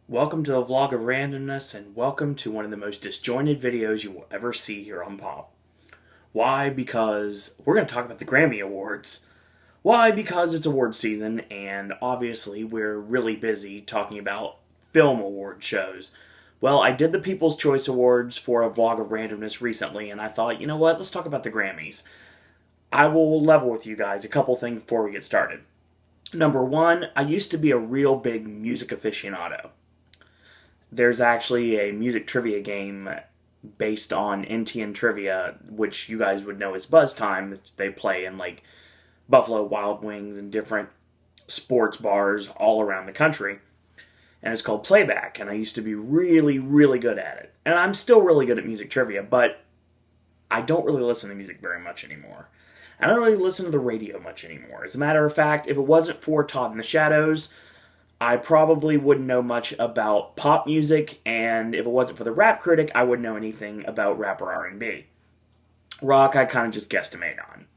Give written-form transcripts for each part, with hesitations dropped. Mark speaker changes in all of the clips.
Speaker 1: Welcome to the vlog of Randomness, and welcome to one of the most disjointed videos you will ever see here on Pop. Why? Because we're going to talk about the Grammy Awards. Why? Because it's award season, and obviously we're really busy talking about film award shows. Well, I did the People's Choice Awards for a vlog of Randomness recently, and I thought, you know what, let's talk about the Grammys. I will level with you guys a couple things before we get started. Number one, I used to be a real big music aficionado. There's actually a music trivia game based on NTN Trivia, which you guys would know as Buzz Time, that they play in like Buffalo Wild Wings and different sports bars all around the country. And it's called Playback, and I used to be really, really good at it. And I'm still really good at music trivia, but I don't really listen to music very much anymore. I don't really listen to the radio much anymore. As a matter of fact, if it wasn't for Todd in the Shadows, I probably wouldn't know much about pop music, and if it wasn't for the Rap Critic, I wouldn't know anything about rap or R&B. Rock, I kind of just guesstimate on.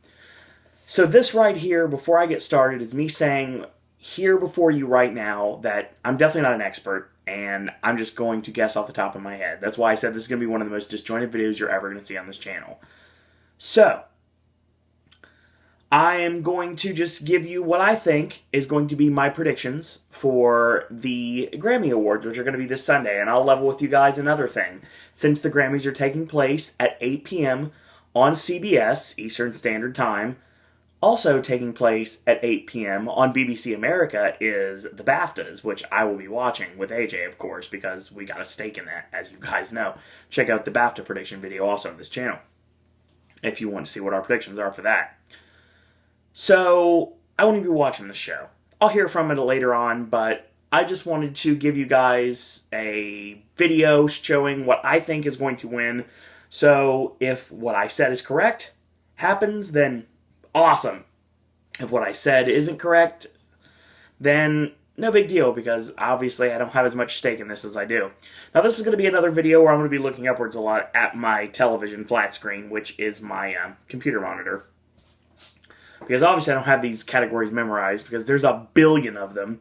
Speaker 1: So this right here, before I get started, is me saying here before you right now that I'm definitely not an expert, and I'm just going to guess off the top of my head. That's why I said this is going to be one of the most disjointed videos you're ever going to see on this channel. So I am going to just give you what I think is going to be my predictions for the Grammy Awards, which are going to be this Sunday. And I'll level with you guys another thing. Since the Grammys are taking place at 8 p.m. on CBS, Eastern Standard Time, also taking place at 8 p.m. on BBC America is the BAFTAs, which I will be watching with AJ, of course, because we got a stake in that, as you guys know. Check out the BAFTA prediction video also on this channel, if you want to see what our predictions are for that. So, I won't even be watching the show. I'll hear from it later on, but I just wanted to give you guys a video showing what I think is going to win. So, if what I said is correct, happens, then awesome. If what I said isn't correct, then no big deal, because obviously I don't have as much stake in this as I do. Now, this is going to be another video where I'm going to be looking upwards a lot at my television flat screen, which is my computer monitor. Because obviously I don't have these categories memorized, because there's a billion of them.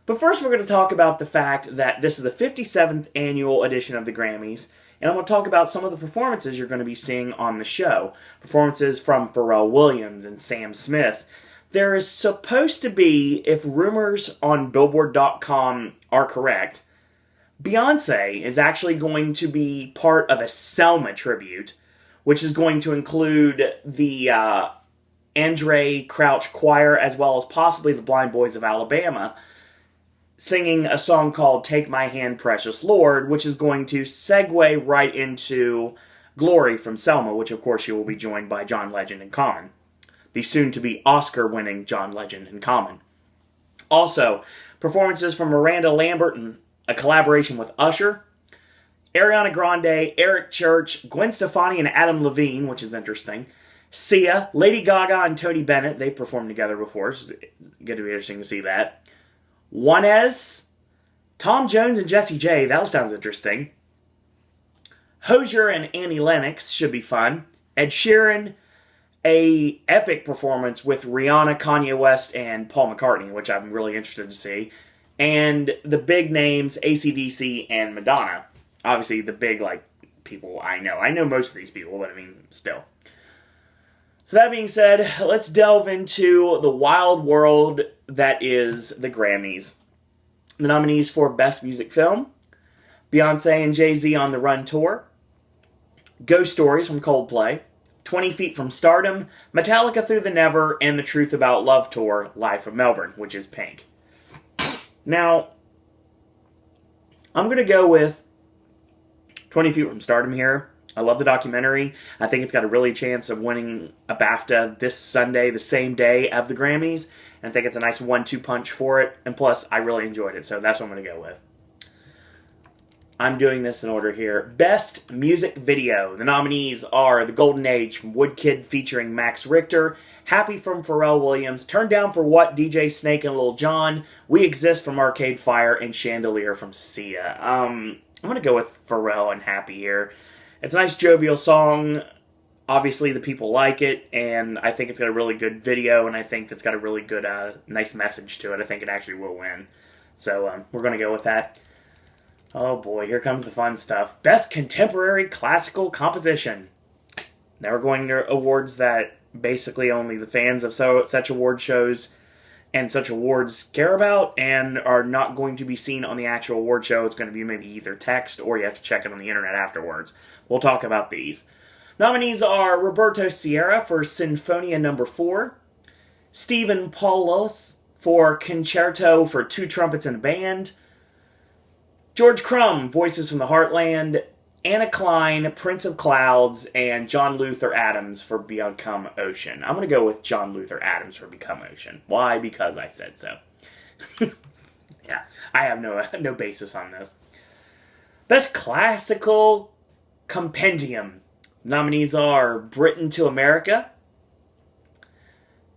Speaker 1: But first we're going to talk about the fact that this is the 57th annual edition of the Grammys, and I'm going to talk about some of the performances you're going to be seeing on the show. Performances from Pharrell Williams and Sam Smith. There is supposed to be, if rumors on Billboard.com are correct, Beyonce is actually going to be part of a Selma tribute, which is going to include the Andre Crouch Choir, as well as possibly the Blind Boys of Alabama, singing a song called Take My Hand, Precious Lord, which is going to segue right into Glory from Selma, which of course she will be joined by John Legend and Common, the soon-to-be Oscar-winning John Legend and Common. Also, performances from Miranda Lambert in a collaboration with Usher, Ariana Grande, Eric Church, Gwen Stefani and Adam Levine, which is interesting, Sia, Lady Gaga, and Tony Bennett. They've performed together before, so it's going to be interesting to see that. Juanes, Tom Jones, and Jessie J. That sounds interesting. Hozier and Annie Lennox should be fun. Ed Sheeran, a epic performance with Rihanna, Kanye West, and Paul McCartney, which I'm really interested to see. And the big names, AC/DC and Madonna. Obviously, the big, people I know. I know most of these people, but I mean, still. So that being said, let's delve into the wild world that is the Grammys. The nominees for Best Music Film: Beyonce and Jay-Z on the Run Tour, Ghost Stories from Coldplay, 20 Feet from Stardom, Metallica Through the Never, and The Truth About Love Tour, live from Melbourne, which is Pink. Now, I'm going to go with 20 Feet from Stardom here. I love the documentary. I think it's got a really chance of winning a BAFTA this Sunday, the same day of the Grammys. And I think it's a nice 1-2 punch for it. And plus, I really enjoyed it, so that's what I'm going to go with. I'm doing this in order here. Best Music Video. The nominees are The Golden Age from Woodkid featuring Max Richter, Happy from Pharrell Williams, Turn Down for What, DJ Snake and Lil Jon, We Exist from Arcade Fire, and Chandelier from Sia. I'm going to go with Pharrell and Happy here. It's a nice jovial song. Obviously, the people like it, and I think it's got a really good video, and I think it's got a really good, nice message to it. I think it actually will win. So, we're going to go with that. Oh boy, here comes the fun stuff. Best Contemporary Classical Composition. Now we're going to awards that basically only the fans of such award shows and such awards care about and are not going to be seen on the actual award show. It's going to be maybe either text or you have to check it on the internet afterwards. We'll talk about these. Nominees are Roberto Sierra for Sinfonia No. 4, Stephen Paulus for Concerto for Two Trumpets and a Band, George Crumb, Voices from the Heartland, Anna Klein, Prince of Clouds, and John Luther Adams for Become Ocean. I'm going to go with John Luther Adams for Become Ocean. Why? Because I said so. Yeah, I have no basis on this. Best Classical Compendium. Nominees are Britain to America,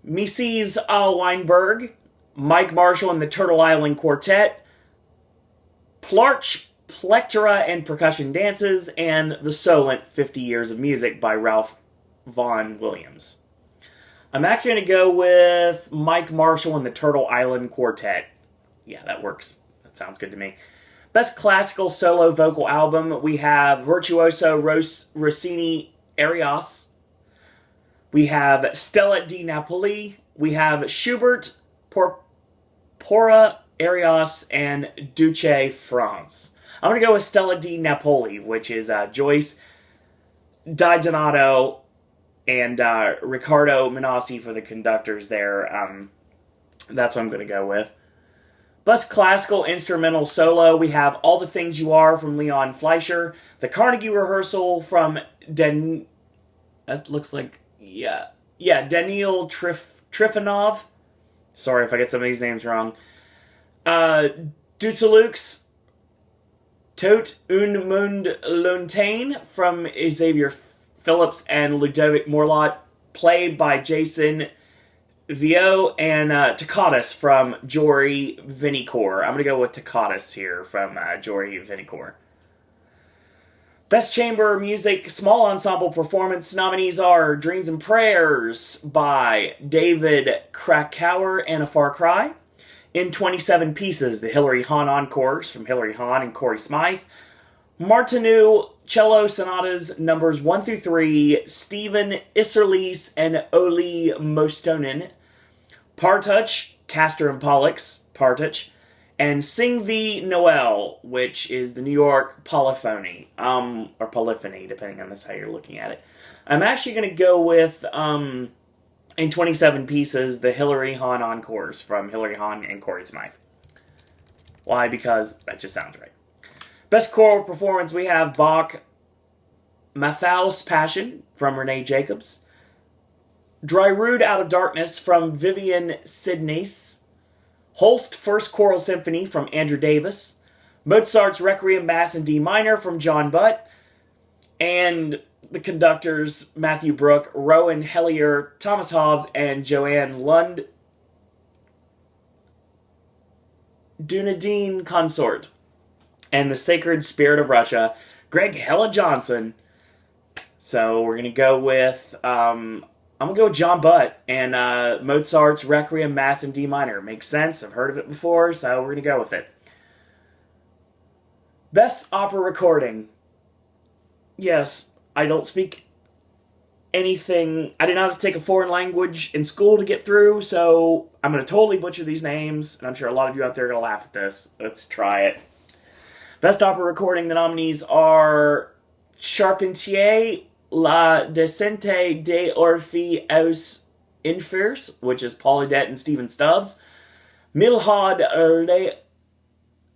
Speaker 1: Mrs. Weinberg, Mike Marshall and the Turtle Island Quartet, Plarch, Plectra and Percussion Dances, and The Solent 50 Years of Music by Ralph Vaughan Williams. I'm actually going to go with Mike Marshall and the Turtle Island Quartet. Yeah, that works. That sounds good to me. Best Classical Solo Vocal Album, we have Virtuoso Rossini Arias. We have Stella di Napoli. We have Schubert, Porra, Arias, and Duce France. I'm going to go with Stella di Napoli, which is Joyce Di Donato and Riccardo Minassi for the conductors there. That's what I'm going to go with. Best Classical Instrumental Solo, we have All the Things You Are from Leon Fleischer, The Carnegie Rehearsal from Daniil Trifonov. Sorry if I get some of these names wrong. Dutzeluk's Tot un Mund Lointain from Xavier Phillips and Ludovic Morlot, played by Jason Vio, and Toccatus from Jory Vinicour. I'm going to go with Toccatus here from Jory Vinicour. Best Chamber Music Small Ensemble Performance nominees are Dreams and Prayers by David Krakauer and A Far Cry, In 27 Pieces, the Hilary Hahn Encores from Hilary Hahn and Corey Smythe, Martinu Cello Sonatas numbers 1 through 3, Stephen Isserlis and Oli Mostonen, Partouch, Castor and Pollux, Partouch, and Sing Thee Noel, which is the New York Polyphony, or Polyphony, depending on how you're looking at it. I'm actually going to go with, In 27 Pieces, the Hilary Hahn Encores from Hilary Hahn and Corey Smythe. Why? Because that just sounds right. Best Choral Performance, we have Bach, Matthäus Passion from Renee Jacobs, Dry Rood Out of Darkness from Vivian Sidneys, Holst First Choral Symphony from Andrew Davis, Mozart's Requiem Mass in D minor from John Butt, and the conductors Matthew Brooke, Rowan Hellier, Thomas Hobbs, and Joanne Lund Dunedin Consort. And the Sacred Spirit of Russia, Greg Hella Johnson. So we're going to go with, I'm going to go with John Butt and Mozart's Requiem Mass in D minor. Makes sense. I've heard of it before, so we're going to go with it. Best Opera Recording. Yes, I don't speak anything. I did not have to take a foreign language in school to get through, so I'm going to totally butcher these names, and I'm sure a lot of you out there are going to laugh at this. Let's try it. Best Opera Recording, the nominees are Charpentier, La Descente de Orphy aus Infers, which is Paul Audette and Stephen Stubbs, Milhaud Le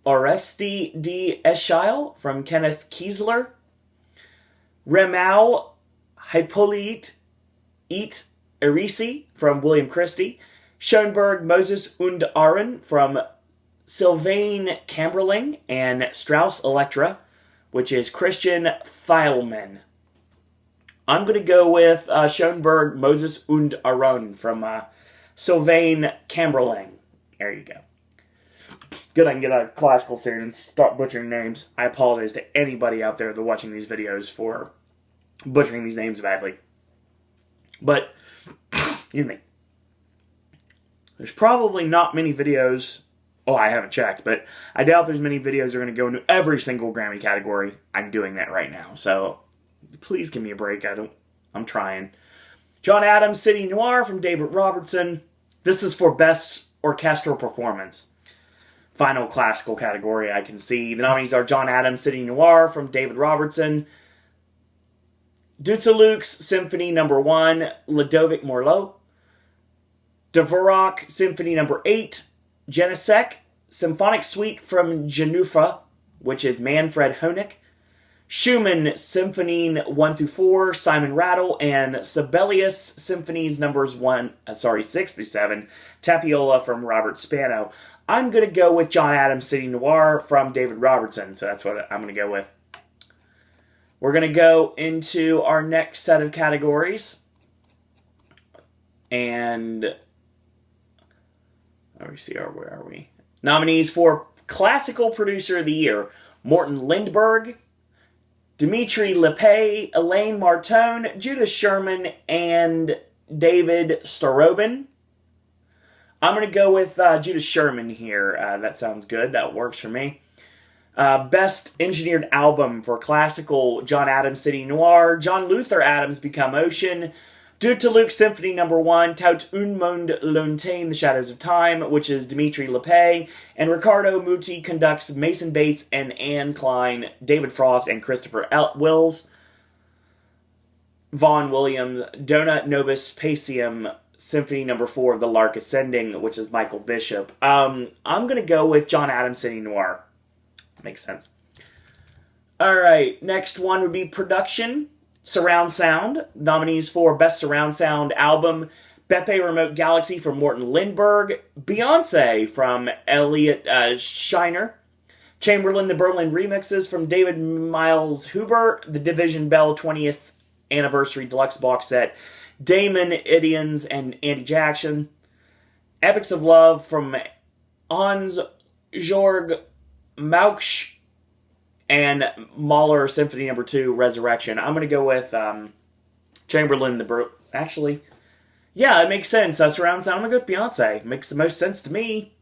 Speaker 1: Oresti de Eschyle from Kenneth Kiesler, Remau Hippolyte et Erisi from William Christie, Schoenberg Moses und Aaron from Sylvain Camberling, and Strauss Electra, which is Christian Feilman. I'm going to go with Schoenberg Moses und Aaron from Sylvain Camberling. There you go. Good, I can get a classical series and start butchering names. I apologize to anybody out there that's watching these videos for butchering these names badly. But, excuse me. There's probably not many videos Oh, I haven't checked, but I doubt there's many videos that are going to go into every single Grammy category. I'm doing that right now, so please give me a break. I'm trying. John Adams, City Noir from David Robertson. This is for Best Orchestral Performance. Final classical category, I can see. The nominees are John Adams, City Noir from David Robertson. Dutulux's Symphony No. 1, Ludovic Morlot. Dvorak, Symphony No. 8, Janicek. Symphonic Suite from Janufa, which is Manfred Honeck. Schumann, Symphony 1 through 4, Simon Rattle. And Sibelius, Symphonies numbers 6 through 7, Tapiola from Robert Spano. I'm going to go with John Adams, City Noir from David Robertson, so that's what I'm going to go with. We're going to go into our next set of categories. And where are we? Nominees for Classical Producer of the Year: Morton Lindberg, Dimitri Lepay, Elaine Martone, Judith Sherman, and David Starobin. I'm going to go with Judith Sherman here. That sounds good. That works for me. Best Engineered Album for Classical: John Adams, City Noir, John Luther Adams, Become Ocean, Dutulux's Symphony No. 1, Tout un monde lointain, The Shadows of Time, which is Dimitri Lepay, and Ricardo Muti conducts Mason Bates and Anne Klein, David Frost, and Christopher Wills. Vaughan Williams, Dona Nobis Pacem, Symphony No. 4 of The Lark Ascending, which is Michael Bishop. I'm going to go with John Adams, City Noir. Makes sense. Alright, next one would be Production, Surround Sound. Nominees for Best Surround Sound Album: Beppe Remote Galaxy from Morton Lindberg, Beyonce from Elliot Shiner, Chamberlain the Berlin Remixes from David Miles Huber, The Division Bell 20th Anniversary Deluxe Box Set, Damon Idians and Andy Jackson, Epics of Love from Hans-Georg Mauch, and Mahler Symphony No. 2, Resurrection. I'm going to go with Chamberlain actually, yeah, it makes sense. Surround sound, I'm going to go with Beyonce. Makes the most sense to me.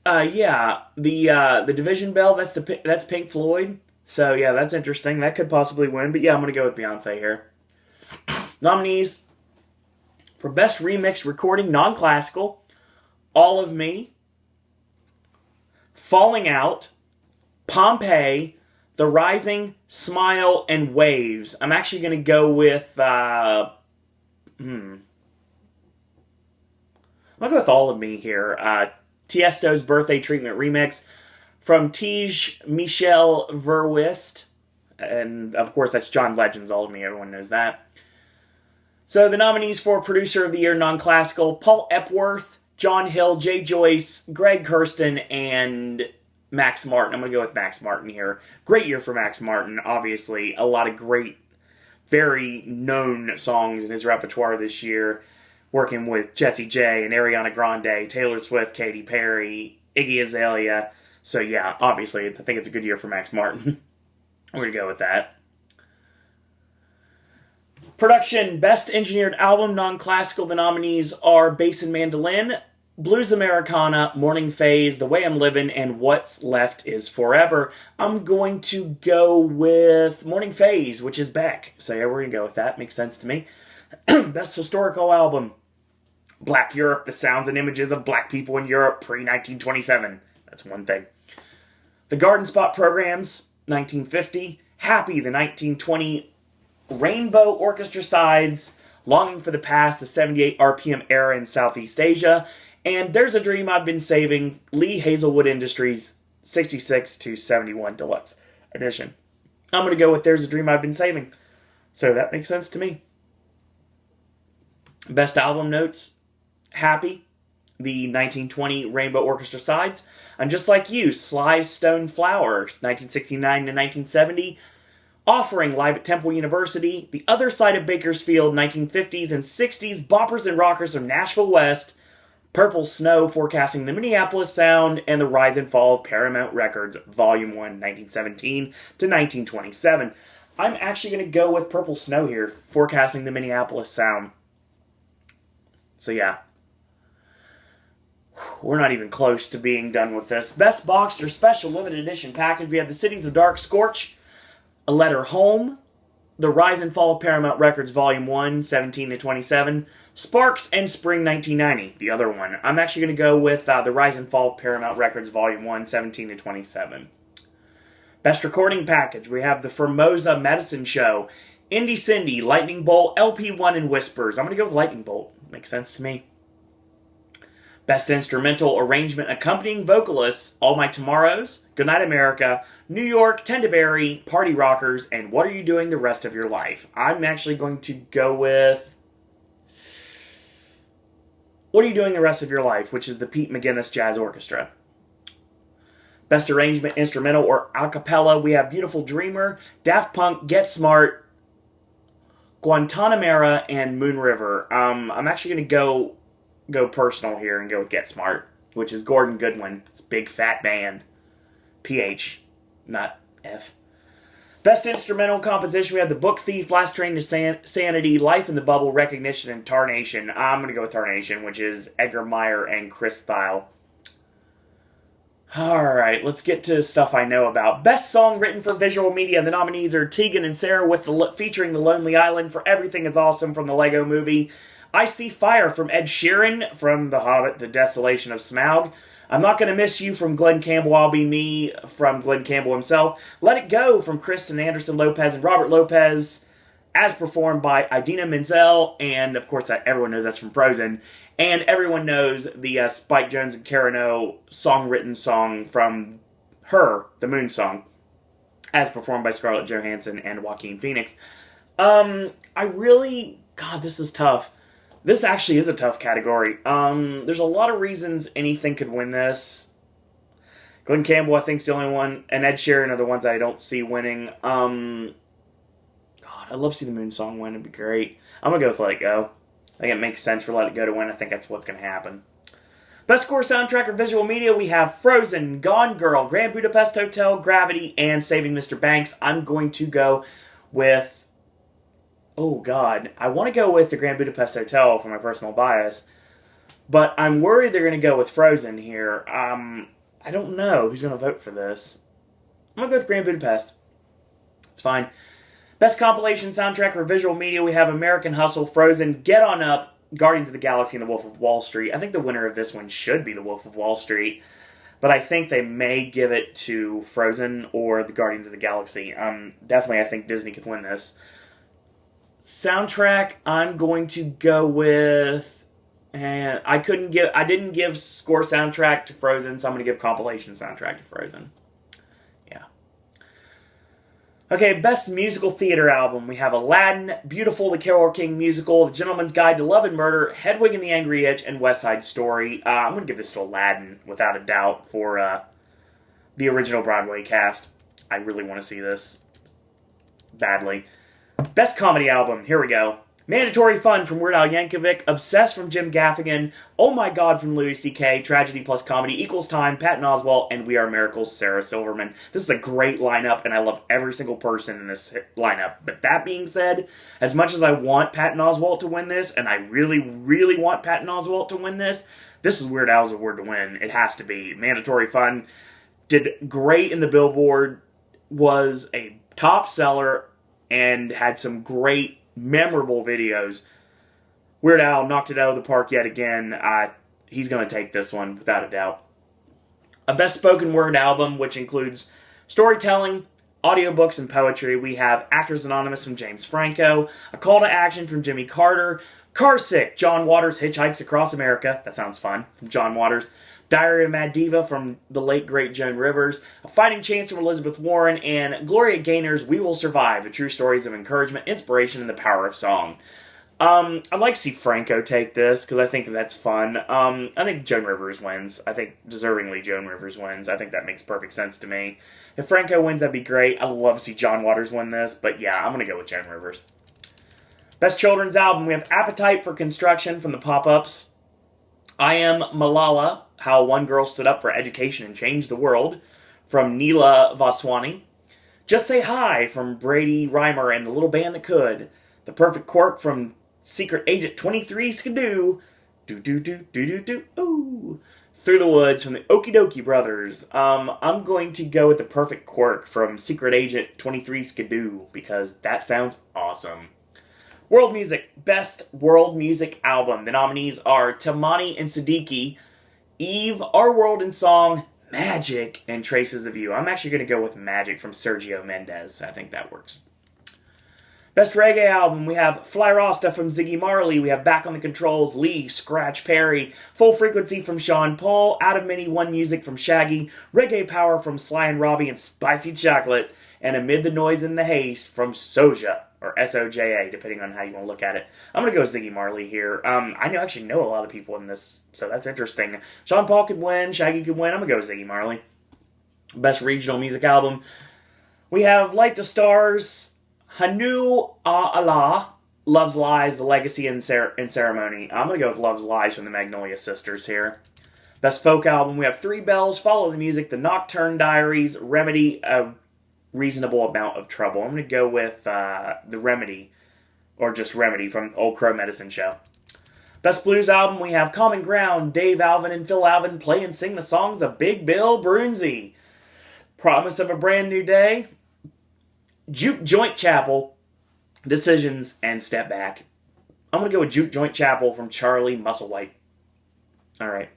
Speaker 1: Yeah, the Division Bell, that's Pink Floyd. So yeah, that's interesting. That could possibly win, but yeah, I'm going to go with Beyonce here. Nominees for Best Remix Recording Non-Classical: All of Me, Falling Out, Pompeii, The Rising, Smile, and Waves. I'm actually going to go with I'm going to go with All of Me here. Tiesto's Birthday Treatment Remix from Tej Michel Verwist. And, of course, that's John Legend's All of Me. Everyone knows that. So, the nominees for Producer of the Year Non-Classical: Paul Epworth, John Hill, Jay Joyce, Greg Kirsten, and Max Martin. I'm going to go with Max Martin here. Great year for Max Martin. Obviously, a lot of great, very known songs in his repertoire this year. Working with Jessie J and Ariana Grande, Taylor Swift, Katy Perry, Iggy Azalea. So yeah, obviously, I think it's a good year for Max Martin. We're going to go with that. Production: Best Engineered Album Non-Classical. The nominees are Bass and Mandolin, Blues Americana, Morning Phase, The Way I'm Living, and What's Left Is Forever. I'm going to go with Morning Phase, which is Beck. So yeah, we're going to go with that. Makes sense to me. Best Historical Album: Black Europe, The Sounds and Images of Black People in Europe pre-1927. That's one thing. The Garden Spot Programs, 1950. Happy, the 1920 Rainbow Orchestra Sides, Longing for the Past, the 78 RPM era in Southeast Asia, and There's a Dream I've Been Saving, Lee Hazelwood Industries, 66 to 71 Deluxe Edition. I'm going to go with There's a Dream I've Been Saving. So that makes sense to me. Best Album Notes: Happy, the 1920 Rainbow Orchestra Sides, I'm Just Like You, Sly's Stone Flower, 1969 to 1970, Offering, live at Temple University, The Other Side of Bakersfield, 1950s and 60s boppers and rockers from Nashville West, Purple Snow, forecasting the Minneapolis sound, and The Rise and Fall of Paramount Records, Volume 1, 1917 to 1927. I'm actually going to go with Purple Snow here, forecasting the Minneapolis sound. So yeah. We're not even close to being done with this. Best Boxed or Special Limited Edition Package. We have The Cities of Dark Scorch, A Letter Home, The Rise and Fall of Paramount Records Volume 1, 17 to 27, Sparks, and Spring 1990, the other one. I'm actually going to go with The Rise and Fall of Paramount Records Volume 1, 17 to 27. Best Recording Package. We have The Formosa Medicine Show, Indie Cindy, Lightning Bolt, LP1, and Whispers. I'm going to go with Lightning Bolt. Makes sense to me. Best Instrumental Arrangement Accompanying Vocalists, All My Tomorrows, Goodnight America, New York, Tendaberry, Party Rockers, and What Are You Doing the Rest of Your Life? I'm actually going to go with What Are You Doing the Rest of Your Life, which is the Pete McGuinness Jazz Orchestra. Best Arrangement Instrumental or A Cappella, we have Beautiful Dreamer, Daft Punk, Get Smart, Guantanamera, and Moon River. I'm actually going to go personal here and go with Get Smart, which is Gordon Goodwin. It's a big fat band. PH, not F. Best Instrumental Composition, we have The Book Thief, Last Train to Sanity, Life in the Bubble, Recognition, and Tarnation. I'm going to go with Tarnation, which is Edgar Meyer and Chris Thile. Alright, let's get to stuff I know about. Best Song Written for Visual Media. The nominees are Tegan and Sarah with featuring The Lonely Island for Everything is Awesome from the Lego Movie. I See Fire from Ed Sheeran from The Hobbit, The Desolation of Smaug. I'm Not Gonna Miss You from Glenn Campbell, I'll Be Me from Glenn Campbell himself. Let It Go from Kristen Anderson Lopez and Robert Lopez, as performed by Idina Menzel, and of course everyone knows that's from Frozen. And everyone knows the Spike Jonze and Karen O song-written song from Her, the Moon Song, as performed by Scarlett Johansson and Joaquin Phoenix. God, this is tough. This actually is a tough category. There's a lot of reasons anything could win this. Glenn Campbell, I think, is the only one, and Ed Sheeran are the ones I don't see winning. God, I'd love to see the Moon Song win. It'd be great. I'm going to go with Let It Go. I think it makes sense for Let It Go to win. I think that's what's going to happen. Best Score Soundtrack or Visual Media, we have Frozen, Gone Girl, Grand Budapest Hotel, Gravity, and Saving Mr. Banks. I'm going to go with... Oh, God. I want to go with the Grand Budapest Hotel for my personal bias. But I'm worried they're going to go with Frozen here. I don't know who's going to vote for this. I'm going to go with Grand Budapest. It's fine. Best Compilation Soundtrack or Visual Media, we have American Hustle, Frozen, Get On Up, Guardians of the Galaxy, and The Wolf of Wall Street. I think the winner of this one should be The Wolf of Wall Street, but I think they may give it to Frozen or the Guardians of the Galaxy. Definitely, I think Disney could win this. Soundtrack, I'm going to go with... And I didn't give score soundtrack to Frozen, so I'm going to give compilation soundtrack to Frozen. Yeah. Okay, Best Musical Theater Album. We have Aladdin, Beautiful, The Carole King Musical, The Gentleman's Guide to Love and Murder, Hedwig and the Angry Inch, and West Side Story. I'm going to give this to Aladdin, without a doubt, for the original Broadway cast. I really want to see this badly. Best Comedy Album. Here we go. Mandatory Fun from Weird Al Yankovic, Obsessed from Jim Gaffigan, Oh My God from Louis C.K., Tragedy plus Comedy equals Time, Patton Oswalt, and We Are Miracles, Sarah Silverman. This is a great lineup, and I love every single person in this lineup. But that being said, as much as I want Patton Oswalt to win this, and I really, really want Patton Oswalt to win this, this is Weird Al's award to win. It has to be. Mandatory Fun did great in the Billboard, was a top seller, and had some great memorable videos. Weird Al knocked it out of the park yet again. He's going to take this one, without a doubt. A Best Spoken Word Album, which includes storytelling, audiobooks, and poetry. We have Actors Anonymous from James Franco, A Call to Action from Jimmy Carter, Car Sick, John Waters Hitchhikes Across America. That sounds fun. From John Waters. Diary of a Mad Diva from the late, great Joan Rivers, A Fighting Chance from Elizabeth Warren, and Gloria Gaynor's We Will Survive, the true stories of encouragement, inspiration, and the power of song. I'd like to see Franco take this, because I think that's fun. I think Joan Rivers wins. I think, deservingly, Joan Rivers wins. I think that makes perfect sense to me. If Franco wins, that'd be great. I'd love to see John Waters win this, but yeah, I'm going to go with Joan Rivers. Best Children's Album, we have Appetite for Construction from the Pop-Ups, I Am Malala, How One Girl Stood Up for Education and Changed the World, from Neela Vaswani. Just Say Hi from Brady Reimer and the Little Band That Could. The Perfect Quirk from Secret Agent 23 Skidoo. Do-do-do-do-do-do. Ooh. Through the Woods from the Okie Dokie Brothers. I'm going to go with The Perfect Quirk from Secret Agent 23 Skidoo because that sounds awesome. World Music, Best World Music Album. The nominees are Tamani and Siddiqui, Eve, Our World in Song, Magic, and Traces of You. I'm actually going to go with Magic from Sergio Mendes. I think that works. Best Reggae Album, we have Fly Rasta from Ziggy Marley, we have Back on the Controls, Lee, Scratch Perry, Full Frequency from Sean Paul, Out of Many One Music from Shaggy, Reggae Power from Sly and Robbie and Spicy Chocolate, and Amid the Noise and the Haste from Soja, or Soja, depending on how you want to look at it. I'm going to go Ziggy Marley here. I actually know a lot of people in this, so that's interesting. Sean Paul could win, Shaggy could win, I'm going to go Ziggy Marley. Best Regional Music Album, we have Light the Stars, Hanu Allah, Love's Lies, The Legacy and Ceremony. I'm going to go with Love's Lies from the Magnolia Sisters here. Best Folk Album, we have Three Bells, Follow the Music, The Nocturne Diaries, Remedy, A Reasonable Amount of Trouble. I'm going to go with The Remedy, or just Remedy from Old Crow Medicine Show. Best Blues Album, we have Common Ground, Dave Alvin and Phil Alvin play and sing the songs of Big Bill Broonzy. Promise of a Brand New Day, Juke Joint Chapel, Decisions, and Step Back. I'm going to go with Juke Joint Chapel from Charlie Musselwhite. Alright.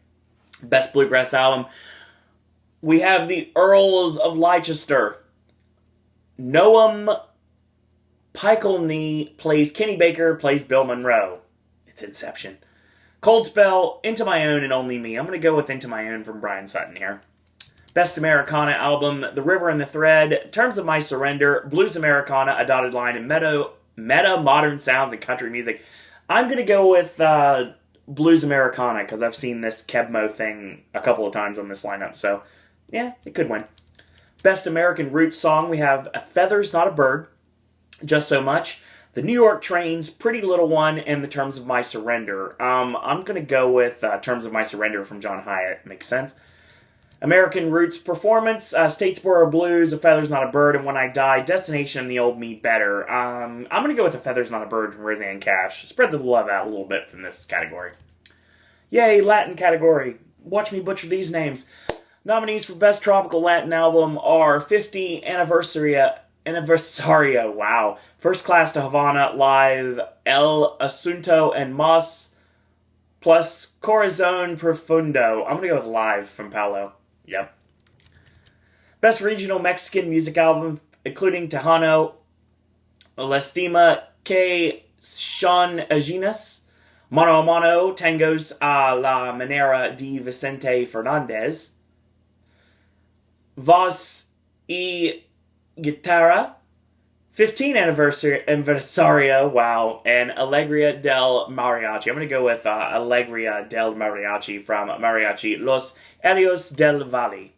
Speaker 1: Best Bluegrass Album. We have the Earls of Leicester. Noam Pikelny plays Kenny Baker, plays Bill Monroe. It's Inception. Cold Spell, Into My Own, and Only Me. I'm going to go with Into My Own from Brian Sutton here. Best Americana Album, The River and the Thread, Terms of My Surrender, Blues Americana, A Dotted Line, and Meta Modern Sounds and Country Music. I'm going to go with Blues Americana because I've seen this Kebmo thing a couple of times on this lineup. So, yeah, it could win. Best American Roots Song, we have A Feather's Not a Bird, Just So Much, The New York Trains, Pretty Little One, and The Terms of My Surrender. I'm going to go with Terms of My Surrender from John Hyatt. Makes sense. American Roots Performance, Statesboro Blues, A Feather's Not a Bird, and When I Die, Destination and The Old Me Better. I'm going to go with A Feather's Not a Bird from Roseanne Cash. Spread the love out a little bit from this category. Yay, Latin category. Watch me butcher these names. Nominees for Best Tropical Latin Album are 50 Aniversario, wow. First Class to Havana, Live, El Asunto and Mas, plus Corazon Profundo. I'm going to go with Live from Paolo. Yep. Best Regional Mexican Music Album, including Tejano, Lastima que Sean Aginas, Mano a Mano, Tangos a la Manera de Vicente Fernandez, Voz y Guitarra, 15 Aniversario, wow, and Alegría del Mariachi. I'm going to go with Alegría del Mariachi from Mariachi Los Helios del Valle,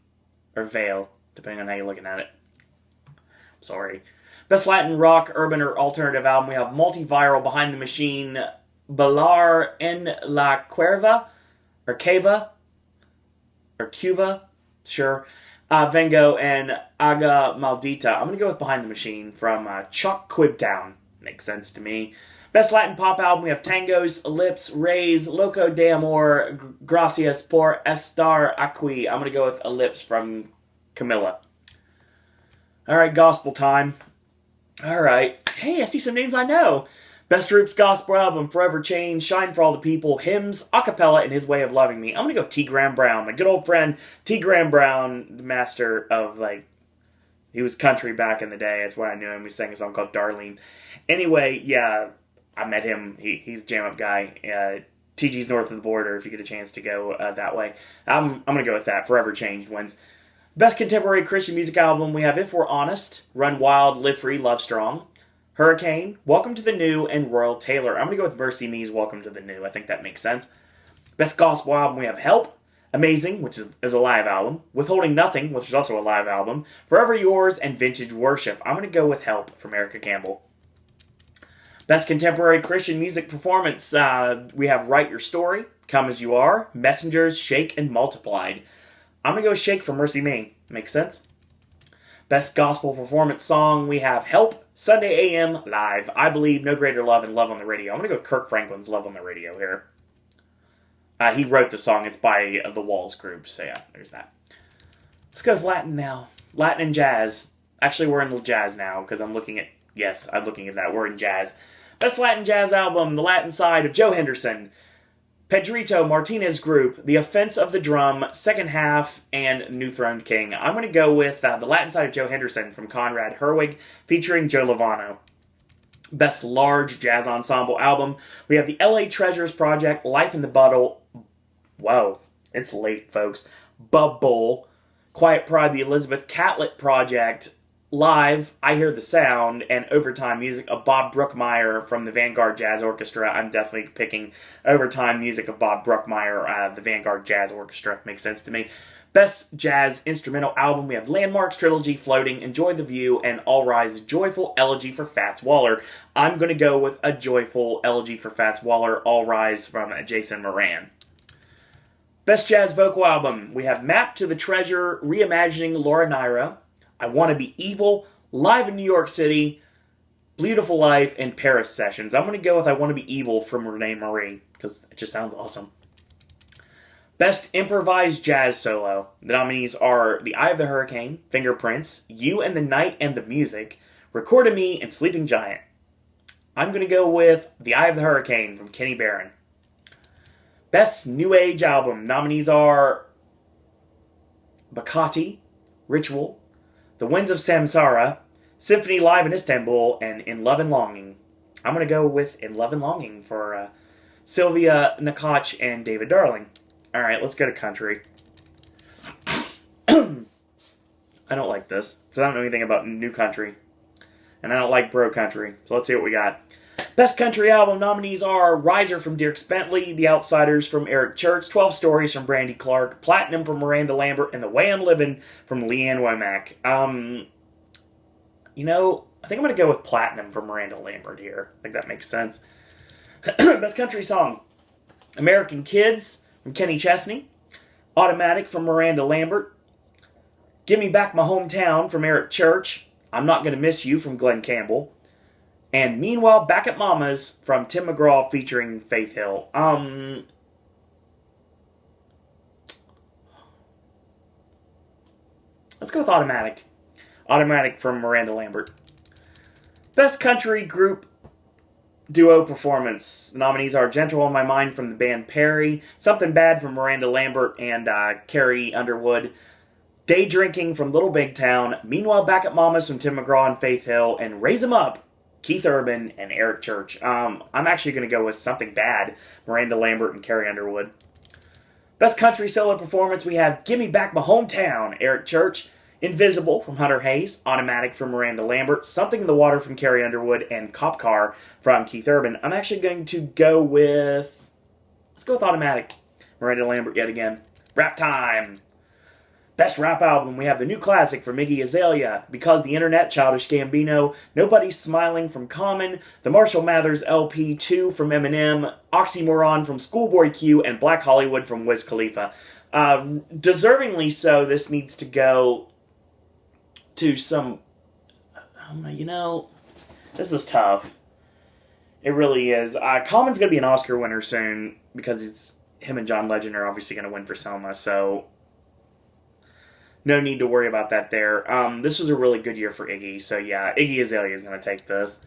Speaker 1: or Vale, depending on how you're looking at it. Sorry. Best Latin Rock, Urban, or Alternative Album, we have Multiviral, Behind the Machine, Bailar en la Cuerva, or Cava, or Cuva, sure, Vengo, and Aga Maldita. I'm going to go with Behind the Machine from Chuck Quibtown. Makes sense to me. Best Latin Pop Album, we have Tangos, Ellipse, Rays, Loco de Amor, Gracias por estar aquí. I'm going to go with Ellipse from Camilla. Alright, Gospel time. Alright. Hey, I see some names I know. Best Roots Gospel Album, Forever Changed, Shine for All the People, Hymns, Acapella, and His Way of Loving Me. I'm going to go T. Graham Brown, my good old friend T. Graham Brown, the master of, he was country back in the day. That's why I knew him. He sang a song called Darlene. Anyway, yeah, I met him. He's a jam-up guy. TG's North of the Border, if you get a chance to go that way. I'm going to go with that. Forever Changed wins. Best Contemporary Christian Music Album, we have If We're Honest, Run Wild, Live Free, Love Strong, Hurricane, Welcome to the New, and Royal Taylor. I'm going to go with Mercy Me's Welcome to the New. I think that makes sense. Best Gospel Album, we have Help, Amazing, which is a live album, Withholding Nothing, which is also a live album, Forever Yours, and Vintage Worship. I'm going to go with Help from Erica Campbell. Best Contemporary Christian Music Performance, we have Write Your Story, Come As You Are, Messengers, Shake, and Multiplied. I'm going to go with Shake from Mercy Me. Makes sense? Best Gospel Performance Song, we have Help, Sunday AM, Live, I Believe, No Greater Love, and Love on the Radio. I'm going to go with Kirk Franklin's Love on the Radio here. He wrote the song. It's by the Walls Group. So yeah, there's that. Let's go with Latin now. Latin and jazz. Actually, we're in jazz now because I'm looking at... Yes, I'm looking at that. We're in jazz. Best Latin Jazz Album, The Latin Side of Joe Henderson, Pedrito Martinez Group, The Offense of the Drum, Second Half, and New Throne King. I'm going to go with The Latin Side of Joe Henderson from Conrad Herwig, featuring Joe Lovano. Best Large Jazz Ensemble Album, we have the LA Treasures Project, Life in the Bottle. Whoa, it's late, folks. Bubble, Quiet Pride, the Elizabeth Catlett Project, Live, I Hear the Sound, and Overtime music of Bob Brookmeyer from the Vanguard Jazz Orchestra. I'm definitely picking Overtime music of Bob Brookmeyer, the Vanguard Jazz Orchestra. Makes sense to me. Best Jazz Instrumental Album, we have Landmarks Trilogy, Floating, Enjoy the View, and All Rise, Joyful Elegy for Fats Waller. I'm going to go with a Joyful Elegy for Fats Waller, All Rise from Jason Moran. Best Jazz Vocal Album, we have Map to the Treasure, Reimagining Laura Nyro, I Want to Be Evil, Live in New York City, Beautiful Life, and Paris Sessions. I'm going to go with I Want to Be Evil from Renee Marie, because it just sounds awesome. Best Improvised Jazz Solo. The nominees are The Eye of the Hurricane, Fingerprints, You and the Night and the Music, Recorded Me, and Sleeping Giant. I'm going to go with The Eye of the Hurricane from Kenny Barron. Best New Age Album. Nominees are Bacati, Ritual, The Winds of Samsara, Symphony Live in Istanbul, and In Love and Longing. I'm going to go with In Love and Longing for Sylvia Nakache and David Darling. All right, let's go to country. I don't like this, because I don't know anything about new country. And I don't like bro country, so let's see what we got. Best Country Album nominees are Riser from Dierks Bentley, The Outsiders from Eric Church, 12 Stories from Brandy Clark, Platinum from Miranda Lambert, and The Way I'm Living from Leanne Womack. I think I'm going to go with Platinum from Miranda Lambert here. I think that makes sense. Best Country Song, American Kids from Kenny Chesney, Automatic from Miranda Lambert, Give Me Back My Hometown from Eric Church, I'm Not Gonna Miss You from Glenn Campbell, and Meanwhile Back at Mama's from Tim McGraw featuring Faith Hill. Let's go with Automatic. Automatic from Miranda Lambert. Best Country Group Duo Performance. The nominees are Gentle on My Mind from the band Perry, Something Bad from Miranda Lambert and Carrie Underwood, Day Drinking from Little Big Town, Meanwhile Back at Mama's from Tim McGraw and Faith Hill, and Raise 'Em Up, Keith Urban and Eric Church. I'm actually going to go with Something Bad, Miranda Lambert and Carrie Underwood. Best Country Solo Performance, we have Give Me Back My Hometown, Eric Church, Invisible from Hunter Hayes, Automatic from Miranda Lambert, Something in the Water from Carrie Underwood, and Cop Car from Keith Urban. I'm actually going to go with... Let's go with Automatic. Miranda Lambert yet again. Rap time! Best Rap Album, we have the new classic from Iggy Azalea, Because the Internet, Childish Gambino, Nobody's Smiling from Common, the Marshall Mathers LP 2 from Eminem, Oxymoron from Schoolboy Q, and Black Hollywood from Wiz Khalifa. Deservingly so, this needs to go to some... this is tough. It really is. Common's going to be an Oscar winner soon, because it's him and John Legend are obviously going to win for Selma, so... no need to worry about that there. This was a really good year for Iggy, so yeah, Iggy Azalea is going to take this.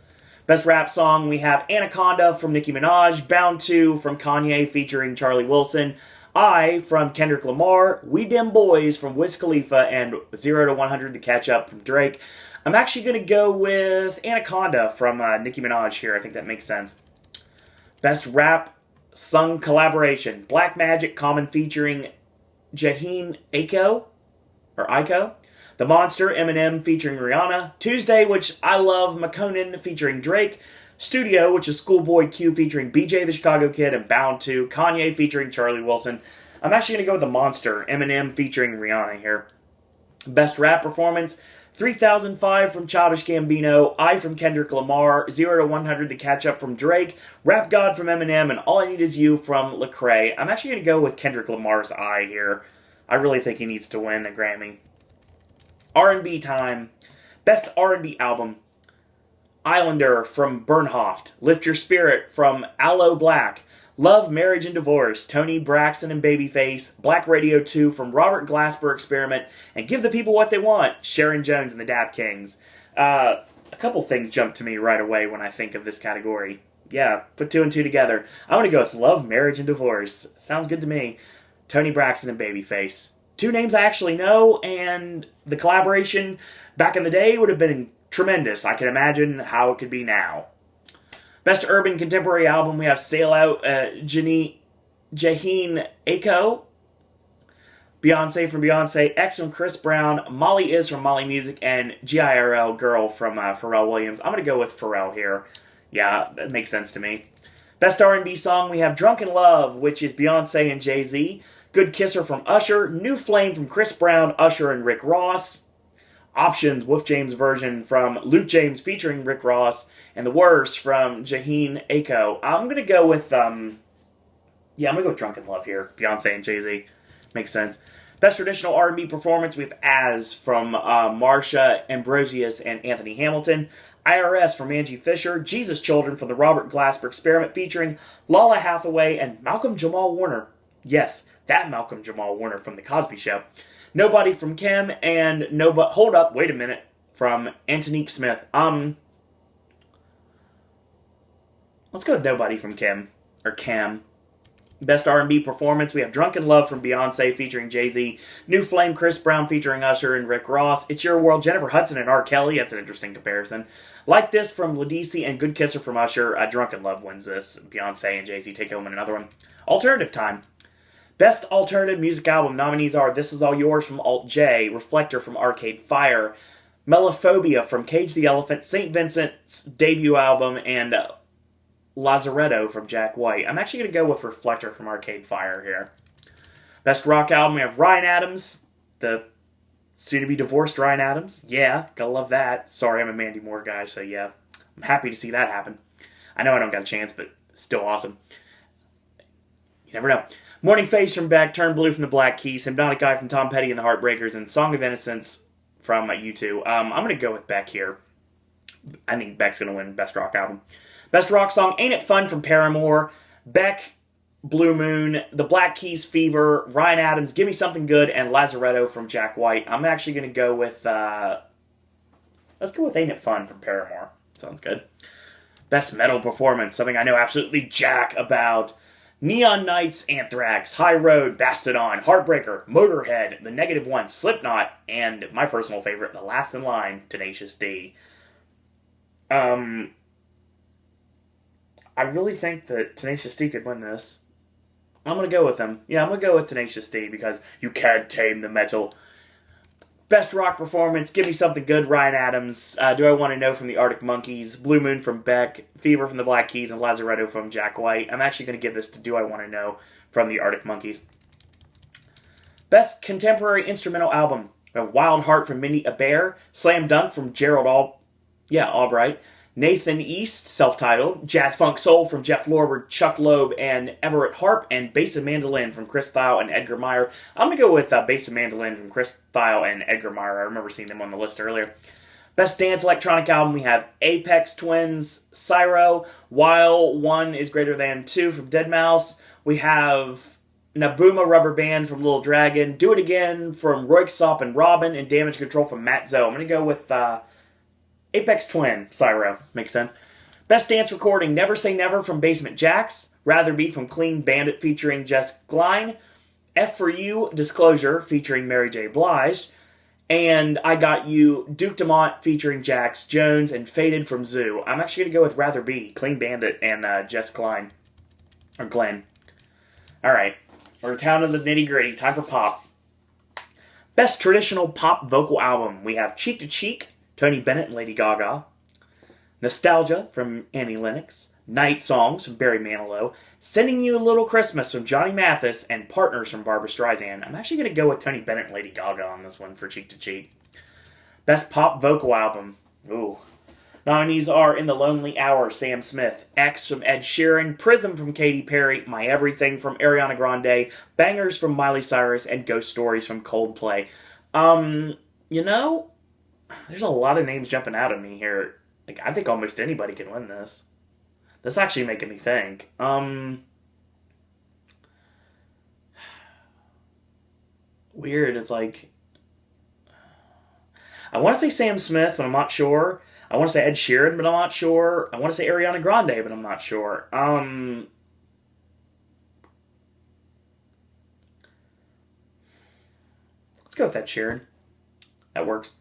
Speaker 1: Best Rap Song, we have Anaconda from Nicki Minaj, Bound 2 from Kanye featuring Charlie Wilson, I from Kendrick Lamar, We Dem Boys from Wiz Khalifa, and 0 to 100 The Catch Up from Drake. I'm actually going to go with Anaconda from Nicki Minaj here. I think that makes sense. Best Rap Sung Collaboration, Black Magic, Common featuring Jaheen Aiko. The Monster, Eminem featuring Rihanna, Tuesday, which I love, McConan featuring Drake, Studio, which is Schoolboy Q featuring BJ the Chicago Kid, and Bound 2, Kanye featuring Charlie Wilson. I'm actually going to go with The Monster, Eminem featuring Rihanna here. Best Rap Performance, 3005 from Childish Gambino, I from Kendrick Lamar, 0 to 100 The Catch Up from Drake, Rap God from Eminem, and All I Need Is You from Lecrae. I'm actually going to go with Kendrick Lamar's I here. I really think he needs to win a Grammy. R&B time. Best R&B album. Islander from Bernhoft. Lift Your Spirit from Aloe Black. Love, Marriage, and Divorce, Tony Braxton and Babyface, Black Radio 2 from Robert Glasper Experiment, and Give the People What They Want, Sharon Jones and the Dap Kings. A couple things jump to me right away when I think of this category. Yeah, put two and two together. I'm going to go with Love, Marriage, and Divorce. Sounds good to me. Tony Braxton and Babyface. Two names I actually know, and the collaboration back in the day would have been tremendous. I can imagine how it could be now. Best Urban Contemporary Album, we have Sail Out, Jaheen Aiko, Beyonce from Beyonce, X from Chris Brown, Molly Is from Molly Music, and GIRL Girl from Pharrell Williams. I'm going to go with Pharrell here. Yeah, that makes sense to me. Best R&B Song, we have Drunken Love, which is Beyonce and Jay-Z, Good Kisser from Usher, New Flame from Chris Brown, Usher, and Rick Ross, Options, Wolf James version from Luke James featuring Rick Ross, and The Worst from Jaheen Aiko. I'm going to go with, I'm going to go with Drunken Love here. Beyonce and Jay-Z. Makes sense. Best Traditional R&B Performance, we have As from Marsha Ambrosius and Anthony Hamilton, IRS from Angie Fisher, Jesus Children from the Robert Glasper Experiment featuring Lala Hathaway and Malcolm Jamal Warner. Yes, that Malcolm Jamal Warner from The Cosby Show. Nobody from Kim, and Hold Up, Wait a Minute from Antonique Smith. Let's go with Nobody from Kim, or Cam. Best R&B Performance, we have Drunken Love from Beyonce featuring Jay-Z, New Flame, Chris Brown featuring Usher and Rick Ross, It's Your World, Jennifer Hudson and R. Kelly. That's an interesting comparison. Like This from Ledisi and Good Kisser from Usher. Drunken Love wins this. Beyonce and Jay-Z take home in another one. Alternative Time. Best Alternative Music Album nominees are This Is All Yours from Alt J, Reflector from Arcade Fire, Melophobia from Cage the Elephant, St. Vincent's debut album, and Lazaretto from Jack White. I'm actually going to go with Reflector from Arcade Fire here. Best Rock Album, we have Ryan Adams, the soon-to-be divorced Ryan Adams. Yeah, gotta love that. Sorry, I'm a Mandy Moore guy, so yeah. I'm happy to see that happen. I know I don't got a chance, but still awesome. You never know. Morning Face from Beck, Turn Blue from the Black Keys, Hypnotic Guy from Tom Petty and the Heartbreakers, and Song of Innocence from U2. I'm going to go with Beck here. I think Beck's going to win Best Rock Album. Best Rock Song, Ain't It Fun from Paramore, Beck, Blue Moon, The Black Keys, Fever, Ryan Adams, Give Me Something Good, and Lazaretto from Jack White. I'm actually going to go with, let's go with Ain't It Fun from Paramore. Sounds good. Best Metal Performance, something I know absolutely jack about. Neon Nights, Anthrax, High Road, Mastodon, Heartbreaker, Motorhead, The Negative One, Slipknot, and my personal favorite, The Last in Line, Tenacious D. I really think that Tenacious D could win this. I'm going to go with them. Yeah, I'm going to go with Tenacious D because you can't tame the metal. Best Rock Performance, Give Me Something Good, Ryan Adams, Do I Want to Know from the Arctic Monkeys, Blue Moon from Beck, Fever from the Black Keys, and Lazaretto from Jack White. I'm actually going to give this to Do I Want to Know from the Arctic Monkeys. Best Contemporary Instrumental Album, Wild Heart from Minnie Bear, Slam Dunk from Gerald Albright, Nathan East, self-titled, Jazz Funk Soul from Jeff Lorber, Chuck Loeb, and Everett Harp, and Bass and Mandolin from Chris Thile and Edgar Meyer. I'm going to go with Bass and Mandolin from Chris Thile and Edgar Meyer. I remember seeing them on the list earlier. Best Dance Electronic Album, we have Apex Twins, Cyro, While One is Greater Than Two from Deadmau5. We have Nabuma Rubber Band from Little Dragon, Do It Again from Royksop and Robin, and Damage Control from Matt Zoe. I'm going to go with Apex Twin, Cyro. Makes sense. Best Dance Recording, Never Say Never from Basement Jaxx, Rather Be from Clean Bandit featuring Jess Glein, F for You, Disclosure featuring Mary J. Blige, and I Got You, Duke Dumont featuring Jax Jones, and Faded from Zoo. I'm actually going to go with Rather Be, Clean Bandit, and Jess Glein. Or Glenn. Alright, we're down to the nitty gritty. Time for pop. Best Traditional Pop Vocal Album, we have Cheek to Cheek, Tony Bennett and Lady Gaga, Nostalgia from Annie Lennox, Night Songs from Barry Manilow, Sending You a Little Christmas from Johnny Mathis, and Partners from Barbra Streisand. I'm actually going to go with Tony Bennett and Lady Gaga on this one for Cheek to Cheek. Best Pop Vocal Album. Ooh. Nominees are In the Lonely Hour, Sam Smith, X from Ed Sheeran, Prism from Katy Perry, My Everything from Ariana Grande, Bangers from Miley Cyrus, and Ghost Stories from Coldplay. There's a lot of names jumping out at me here. I think almost anybody can win this. That's actually making me think. weird. It's like, I want to say Sam Smith, but I'm not sure. I want to say Ed Sheeran, but I'm not sure. I want to say Ariana Grande, but I'm not sure. Let's go with Ed Sheeran. That works.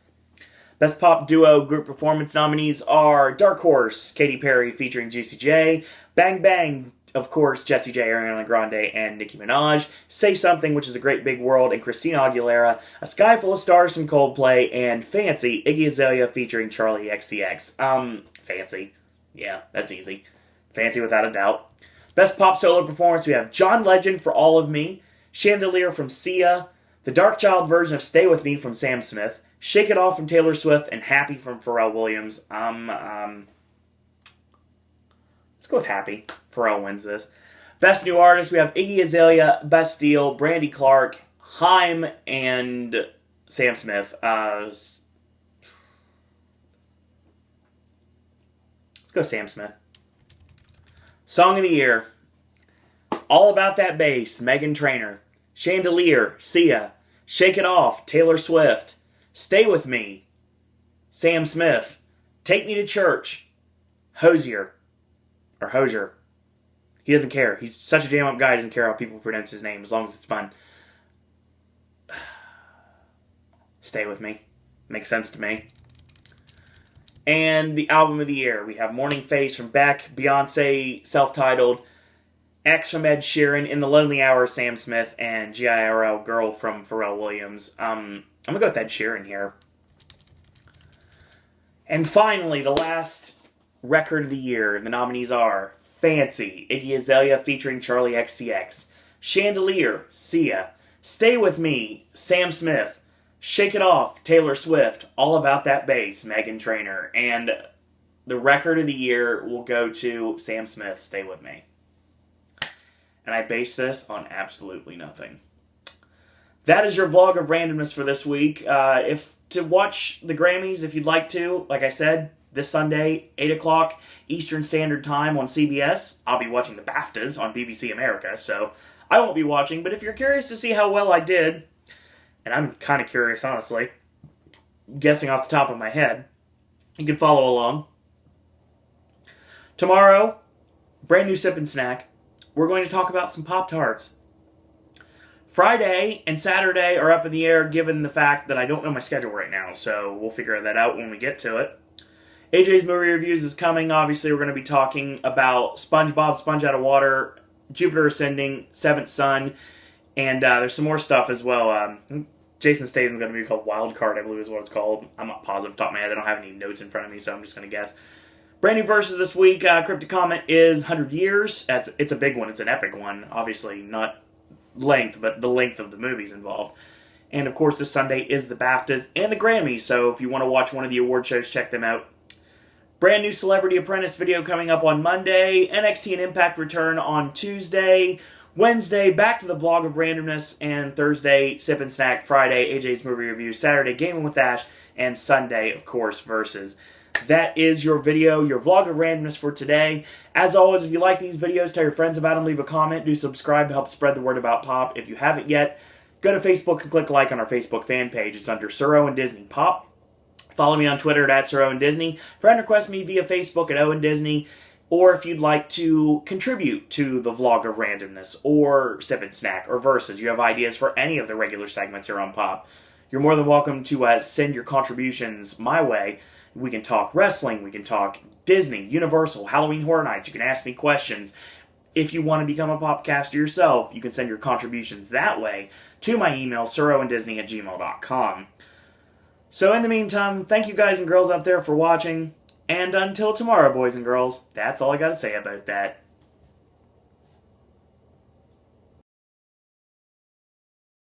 Speaker 1: Best Pop Duo Group Performance nominees are Dark Horse, Katy Perry featuring Juicy J, Bang Bang, of course, Jessie J, Ariana Grande, and Nicki Minaj, Say Something, which is a Great Big World, and Christina Aguilera, A Sky Full of Stars from Coldplay, and Fancy, Iggy Azalea featuring Charlie XCX. Fancy. Yeah, that's easy. Fancy without a doubt. Best Pop Solo Performance, we have John Legend for All of Me, Chandelier from Sia, the Dark Child version of Stay With Me from Sam Smith, Shake It Off from Taylor Swift, and Happy from Pharrell Williams. Let's go with Happy. Pharrell wins this. Best New Artist, we have Iggy Azalea, Bastille, Brandy Clark, Haim, and Sam Smith. Let's go Sam Smith. Song of the Year, All About That Bass, Meghan Trainor. Chandelier, Sia. Shake It Off, Taylor Swift. Stay With Me, Sam Smith. Take Me to Church, Hosier. Or Hosier. He doesn't care. He's such a damn up guy, he doesn't care how people pronounce his name, as long as it's fun. Stay With Me. Makes sense to me. And the Album of the Year, we have Morning Face from Beck, Beyonce, self-titled, X from Ed Sheeran, In the Lonely Hour, Sam Smith, and GIRL Girl from Pharrell Williams. I'm going to go with Ed Sheeran here. And finally, the last record of the year, the nominees are Fancy, Iggy Azalea featuring Charlie XCX, Chandelier, Sia, Stay With Me, Sam Smith, Shake It Off, Taylor Swift, All About That Bass, Meghan Trainor, and the record of the year will go to Sam Smith, Stay With Me. And I base this on absolutely nothing. That is your vlog of randomness for this week. If to watch the Grammys, if you'd like to, like I said, this Sunday, 8 o'clock Eastern Standard Time on CBS. I'll be watching the BAFTAs on BBC America, so I won't be watching. But if you're curious to see how well I did, and I'm kind of curious, honestly, guessing off the top of my head, you can follow along. Tomorrow, brand new sip and snack. We're going to talk about some Pop-Tarts. Friday and Saturday are up in the air given the fact that I don't know my schedule right now, so we'll figure that out when we get to it. AJ's Movie Reviews is coming. Obviously, we're going to be talking about SpongeBob, Sponge Out of Water, Jupiter Ascending, Seventh Son, and there's some more stuff as well. Jason Statham's going to be called Wild Card, I believe is what it's called. I'm not positive off the top of my head. I don't have any notes in front of me, so I'm just going to guess. Brand new verses this week. Cryptic Comment is 100 Years. It's a big one. It's an epic one. Obviously, not length, but the length of the movies involved. And, of course, this Sunday is the BAFTAs and the Grammys, so if you want to watch one of the award shows, check them out. Brand new Celebrity Apprentice video coming up on Monday. NXT and Impact return on Tuesday. Wednesday, back to the vlog of randomness. And Thursday, Sip and Snack. Friday, AJ's Movie Review. Saturday, Gaming with Ash. And Sunday, of course, Versus. That is your video, your vlog of randomness for today. As always, if you like these videos, tell your friends about them, leave a comment, do subscribe to help spread the word about Pop. If you haven't yet, go to Facebook and click like on our Facebook fan page. It's under Sir Owen Disney Pop. Follow me on Twitter at Sir Owen Disney. Friend request me via Facebook at Owen Disney. Or if you'd like to contribute to the vlog of randomness, or Sip and Snack, or Versus, you have ideas for any of the regular segments here on Pop, you're more than welcome to send your contributions my way. We can talk wrestling, we can talk Disney, Universal, Halloween Horror Nights, you can ask me questions. If you want to become a Popcaster yourself, you can send your contributions that way to my email, siroandisney@gmail.com. So in the meantime, thank you guys and girls out there for watching, and until tomorrow, boys and girls, that's all I got to say about that.